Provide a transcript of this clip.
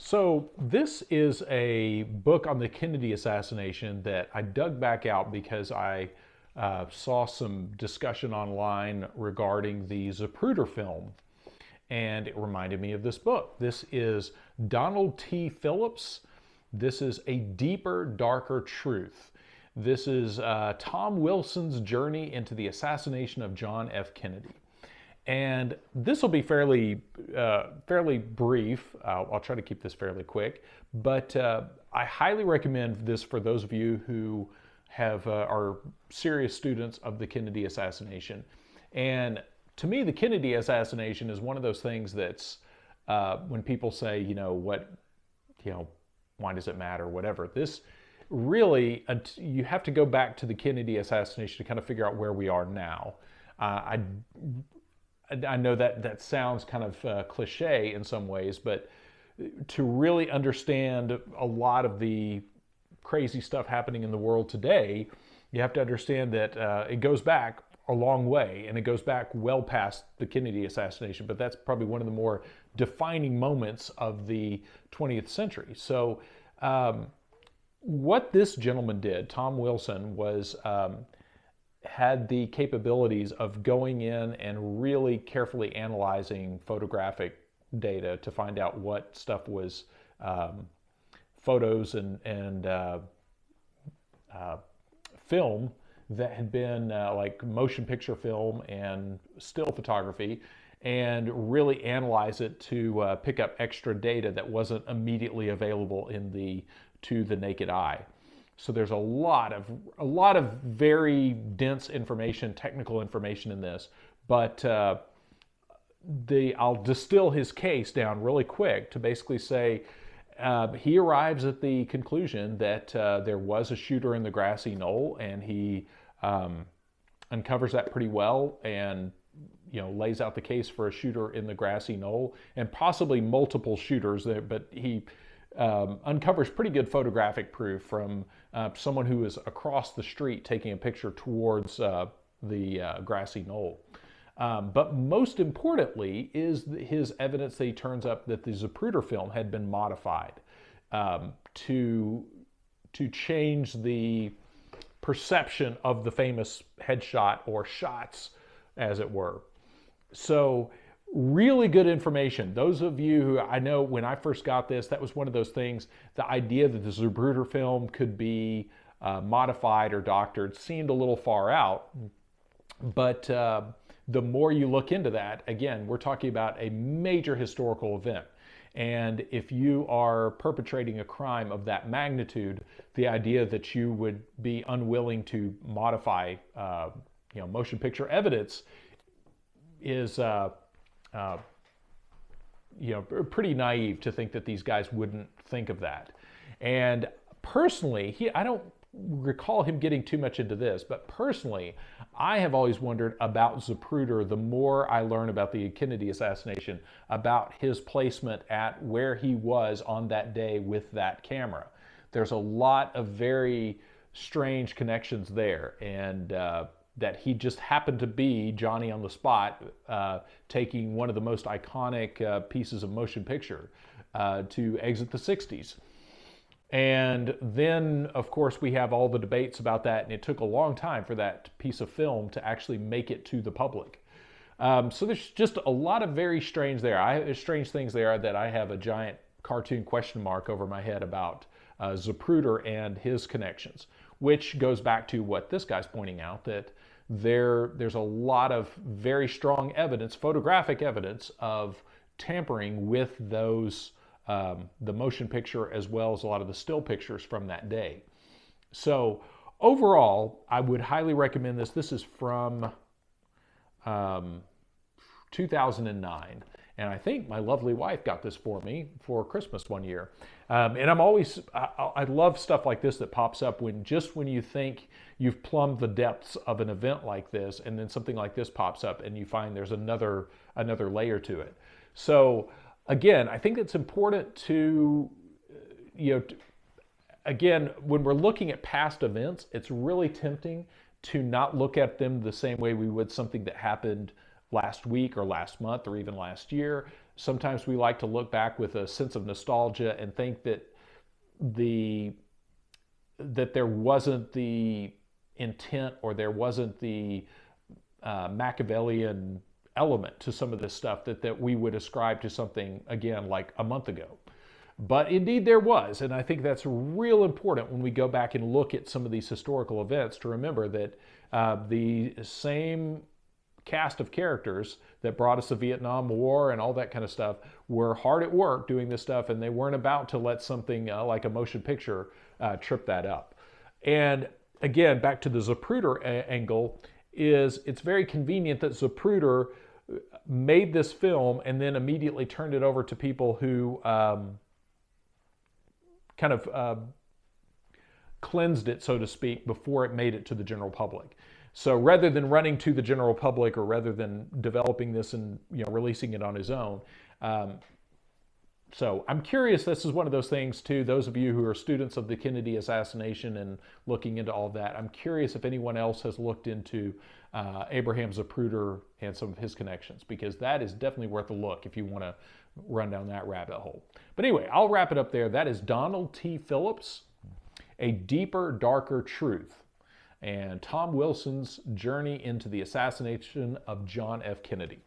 So, this is a book on the Kennedy assassination that I dug back out because I saw some discussion online regarding the Zapruder film, and it reminded me of this book. This is Donald T. Phillips. This is A Deeper, Darker Truth. This is Tom Wilson's journey into the assassination of John F. Kennedy. And this will be fairly brief. I'll try to keep this fairly quick, but I highly recommend this for those of you who are serious students of the Kennedy assassination. And to me, the Kennedy assassination is one of those things that's when people say, why does it matter, whatever. This really, you have to go back to the Kennedy assassination to kind of figure out where we are now. I know that sounds kind of cliche in some ways, but to really understand a lot of the crazy stuff happening in the world today, you have to understand that it goes back a long way, and it goes back well past the Kennedy assassination, but that's probably one of the more defining moments of the 20th century. So what this gentleman did, Tom Wilson, was had the capabilities of going in and really carefully analyzing photographic data to find out what stuff was photos and film that had been like motion picture film and still photography, and really analyze it to pick up extra data that wasn't immediately available to the naked eye. So there's a lot of very dense information, technical information in this, but I'll distill his case down really quick to basically say he arrives at the conclusion that there was a shooter in the grassy knoll, and he uncovers that pretty well, and lays out the case for a shooter in the grassy knoll and possibly multiple shooters there, but he uncovers pretty good photographic proof from someone who is across the street taking a picture towards the grassy knoll. But most importantly is his evidence that he turns up that the Zapruder film had been modified to change the perception of the famous headshot, or shots, as it were. So really good information. Those of you who, I know when I first got this, that was one of those things, the idea that the Zapruder film could be modified or doctored seemed a little far out. But the more you look into that, again, we're talking about a major historical event. And if you are perpetrating a crime of that magnitude, the idea that you would be unwilling to modify motion picture evidence is pretty naive to think that these guys wouldn't think of that. And personally, I don't recall him getting too much into this, but personally, I have always wondered about Zapruder the more I learn about the Kennedy assassination, about his placement at where he was on that day with that camera. There's a lot of very strange connections there, and that he just happened to be Johnny on the spot, taking one of the most iconic pieces of motion picture to exit the 60s. And then, of course, we have all the debates about that, and it took a long time for that piece of film to actually make it to the public. So there's just a lot of very strange things there that I have a giant cartoon question mark over my head about Zapruder and his connections, which goes back to what this guy's pointing out, that there's a lot of very strong evidence, photographic evidence, of tampering with those the motion picture as well as a lot of the still pictures from that day. So overall, I would highly recommend this. This is from 2009. And I think my lovely wife got this for me for Christmas one year. And I love stuff like this that pops up when you think you've plumbed the depths of an event like this, and then something like this pops up and you find there's another layer to it. So again, I think it's important to, again, when we're looking at past events, it's really tempting to not look at them the same way we would something that happened last week or last month or even last year. sometimes we like to look back with a sense of nostalgia and think that there wasn't the intent, or there wasn't the Machiavellian element to some of this stuff that we would ascribe to something, again, like a month ago. But indeed there was, and I think that's real important when we go back and look at some of these historical events, to remember that the same cast of characters that brought us the Vietnam War and all that kind of stuff were hard at work doing this stuff, and they weren't about to let something like a motion picture trip that up. And again, back to the Zapruder angle, is it's very convenient that Zapruder made this film and then immediately turned it over to people who kind of cleansed it, so to speak, before it made it to the general public. So rather than running to the general public, or rather than developing this and releasing it on his own, so I'm curious, this is one of those things too, those of you who are students of the Kennedy assassination and looking into all that, I'm curious if anyone else has looked into Abraham Zapruder and some of his connections, because that is definitely worth a look if you want to run down that rabbit hole. But anyway, I'll wrap it up there. That is Donald T. Phillips, A Deeper, Darker Truth, and Tom Wilson's journey into the assassination of John F. Kennedy.